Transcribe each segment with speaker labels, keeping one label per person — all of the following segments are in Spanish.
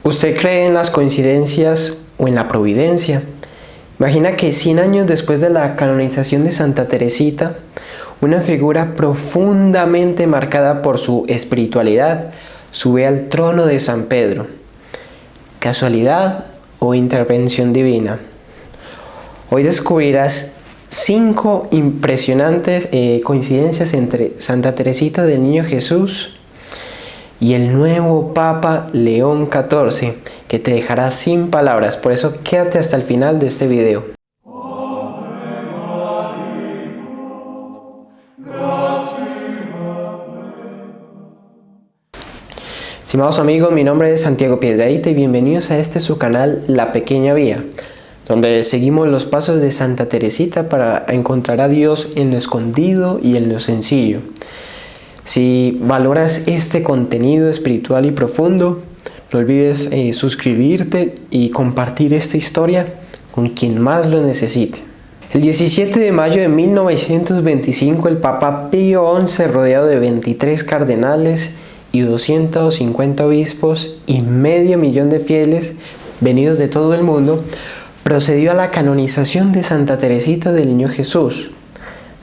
Speaker 1: ¿Usted cree en las coincidencias o en la providencia? Imagina que 100 años después de la canonización de Santa Teresita, una figura profundamente marcada por su espiritualidad sube al trono de San Pedro. ¿Casualidad o intervención divina? Hoy descubrirás 5 impresionantes coincidencias entre Santa Teresita del Niño Jesús y el nuevo Papa León XIV, que te dejará sin palabras. Por eso quédate hasta el final de este video. Estimados amigos, mi nombre es Santiago Piedrahita y bienvenidos a su canal La Pequeña Vía, donde seguimos los pasos de Santa Teresita para encontrar a Dios en lo escondido y en lo sencillo. Si valoras este contenido espiritual y profundo, no olvides suscribirte y compartir esta historia con quien más lo necesite. El 17 de mayo de 1925, el Papa Pío XI, rodeado de 23 cardenales y 250 obispos y medio millón de fieles venidos de todo el mundo, procedió a la canonización de Santa Teresita del Niño Jesús.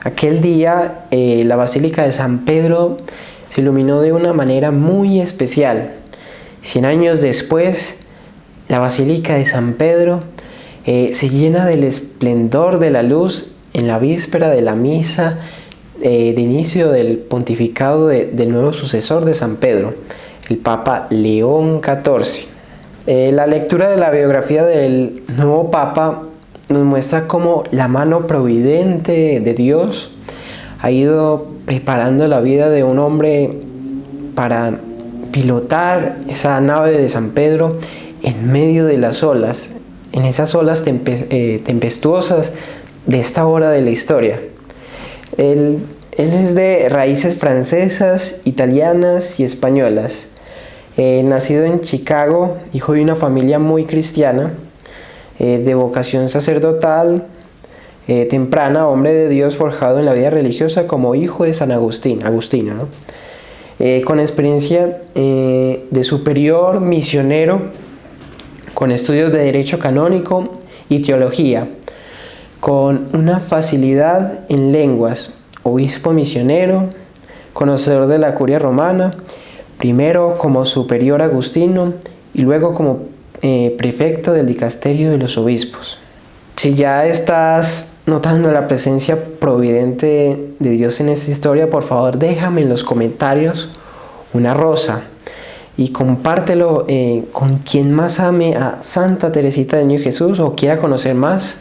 Speaker 1: Aquel día la Basílica de San Pedro se iluminó de una manera muy especial. 100 años después, la Basílica de San Pedro se llena del esplendor de la luz en la víspera de la misa de inicio del pontificado del nuevo sucesor de San Pedro, el Papa León XIV. La lectura de la biografía del nuevo Papa nos muestra cómo la mano providente de Dios ha ido preparando la vida de un hombre para pilotar esa nave de San Pedro en medio de las olas, en esas olas tempestuosas de esta hora de la historia. Él es de raíces francesas, italianas y españolas. Nacido en Chicago, hijo de una familia muy cristiana, de vocación sacerdotal temprana, hombre de Dios forjado en la vida religiosa como hijo de San Agustín, ¿no? Con experiencia de superior misionero, con estudios de derecho canónico y teología, con una facilidad en lenguas, obispo misionero, conocedor de la curia romana, primero como superior agustino y luego como prefecto del dicasterio de los obispos. Si ya estás notando la presencia providente de Dios en esta historia, por favor déjame en los comentarios una rosa y compártelo con quien más ame a Santa Teresita del Niño Jesús o quiera conocer más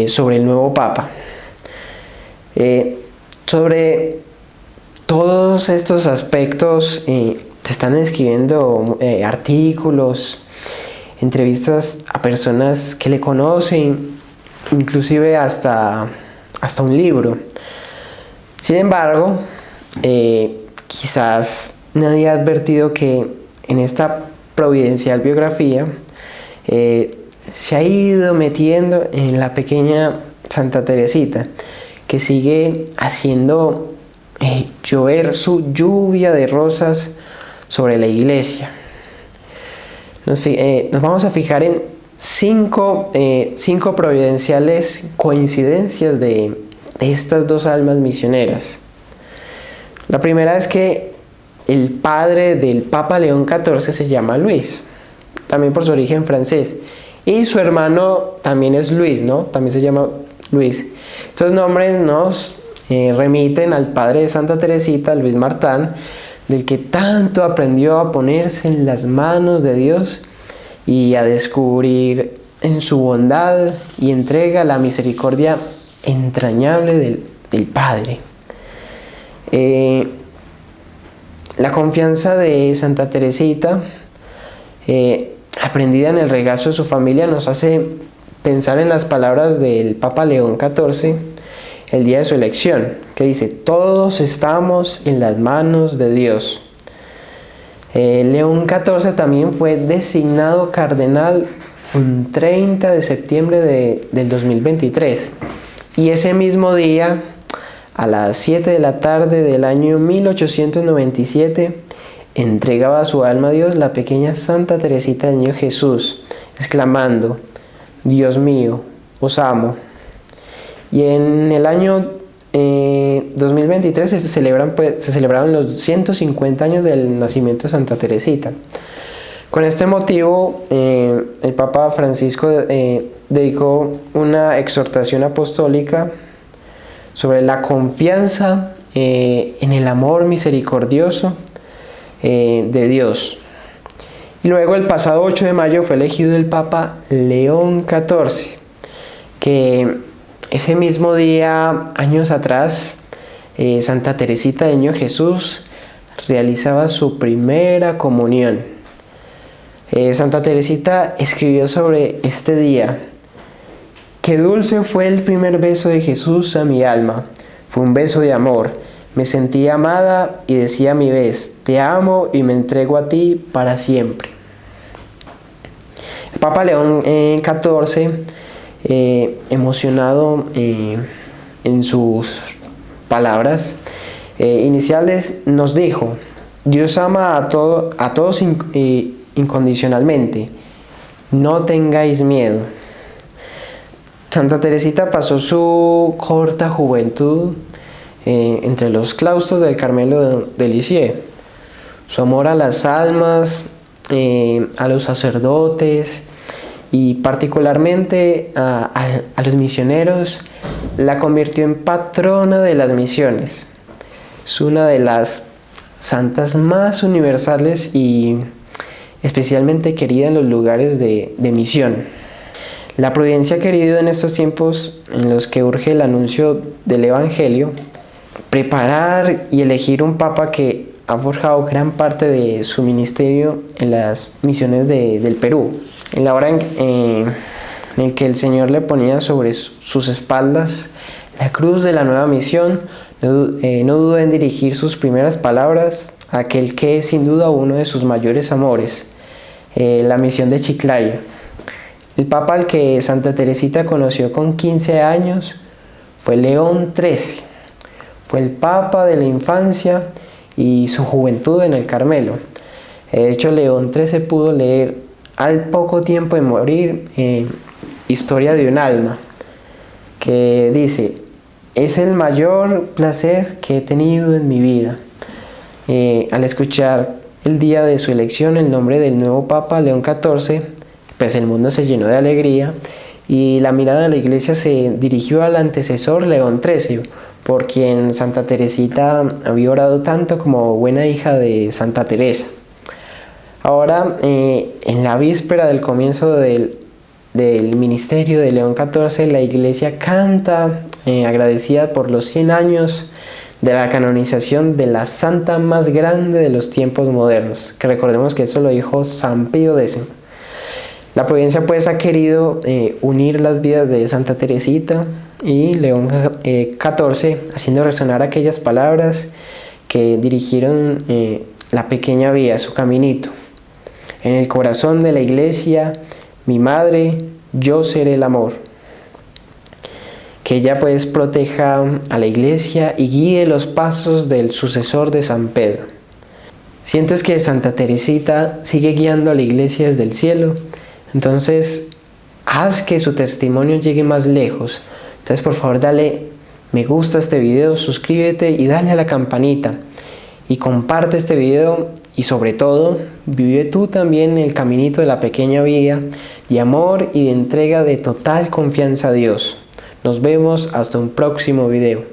Speaker 1: sobre el nuevo Papa. Sobre todos estos aspectos se están escribiendo artículos, entrevistas a personas que le conocen, inclusive hasta un libro. Sin embargo, quizás nadie ha advertido que en esta providencial biografía se ha ido metiendo en la pequeña Santa Teresita, que sigue haciendo llover su lluvia de rosas sobre la iglesia. Nos vamos a fijar en 5 providenciales coincidencias de estas dos almas misioneras. La primera es que el padre del Papa León XIV se llama Luis, también por su origen francés, y su hermano también es Luis, ¿no? También se llama Luis. Estos nombres nos remiten al padre de Santa Teresita, Luis Martán, del que tanto aprendió a ponerse en las manos de Dios y a descubrir en su bondad y entrega la misericordia entrañable del Padre. La confianza de Santa Teresita, aprendida en el regazo de su familia, nos hace pensar en las palabras del Papa León XIV el día de su elección, que dice: todos estamos en las manos de Dios. León XIV también fue designado cardenal un 30 de septiembre del 2023, y ese mismo día, a las 7 de la tarde del año 1897, entregaba su alma a Dios la pequeña Santa Teresita del Niño Jesús, exclamando: Dios mío, os amo. Y en el año 2023 se celebraron los 150 años del nacimiento de Santa Teresita. Con este motivo, el Papa Francisco dedicó una exhortación apostólica sobre la confianza en el amor misericordioso de Dios. Y luego, el pasado 8 de mayo fue elegido el Papa León XIV, que ese mismo día, años atrás, Santa Teresita del Niño Jesús realizaba su primera comunión. Santa Teresita escribió sobre este día: qué dulce fue el primer beso de Jesús a mi alma. Fue un beso de amor. Me sentí amada y decía a mi vez: te amo y me entrego a ti para siempre. El Papa León XIV, emocionado en sus palabras iniciales, nos dijo: Dios ama a todos incondicionalmente. No tengáis miedo. Santa Teresita pasó su corta juventud entre los claustros del Carmelo de Lisieux. Su amor a las almas, a los sacerdotes y particularmente a los misioneros, la convirtió en patrona de las misiones. Es una de las santas más universales y especialmente querida en los lugares de misión. La providencia ha querido, en estos tiempos en los que urge el anuncio del Evangelio, preparar y elegir un papa que ha forjado gran parte de su ministerio en las misiones del Perú. En la hora en el que el Señor le ponía sobre sus espaldas la cruz de la nueva misión, no dudó en dirigir sus primeras palabras a aquel que es sin duda uno de sus mayores amores, la misión de Chiclayo. El papa al que Santa Teresita conoció con 15 años fue León XIII. Fue el papa de la infancia y su juventud en el Carmelo. De hecho, León XIII pudo leer al poco tiempo de morir Historia de un alma, que dice: es el mayor placer que he tenido en mi vida. Al escuchar el día de su elección el nombre del nuevo Papa León XIV, pues el mundo se llenó de alegría y la mirada de la Iglesia se dirigió al antecesor León XIII, por quien Santa Teresita había orado tanto como buena hija de Santa Teresa. Ahora, en la víspera del comienzo del ministerio de León XIV, la Iglesia canta agradecida por los 100 años de la canonización de la santa más grande de los tiempos modernos, que recordemos que eso lo dijo San Pío X. La providencia pues ha querido unir las vidas de Santa Teresita y León XIV, haciendo resonar aquellas palabras que dirigieron la pequeña vía, su caminito. En el corazón de la Iglesia, mi madre, yo seré el amor. Que ella pues proteja a la Iglesia y guíe los pasos del sucesor de San Pedro. ¿Sientes que Santa Teresita sigue guiando a la Iglesia desde el cielo? Entonces, haz que su testimonio llegue más lejos. Entonces, por favor, dale me gusta a este video, suscríbete y dale a la campanita. Y comparte este video y sobre todo, vive tú también el caminito de la pequeña vía de amor y de entrega de total confianza a Dios. Nos vemos hasta un próximo video.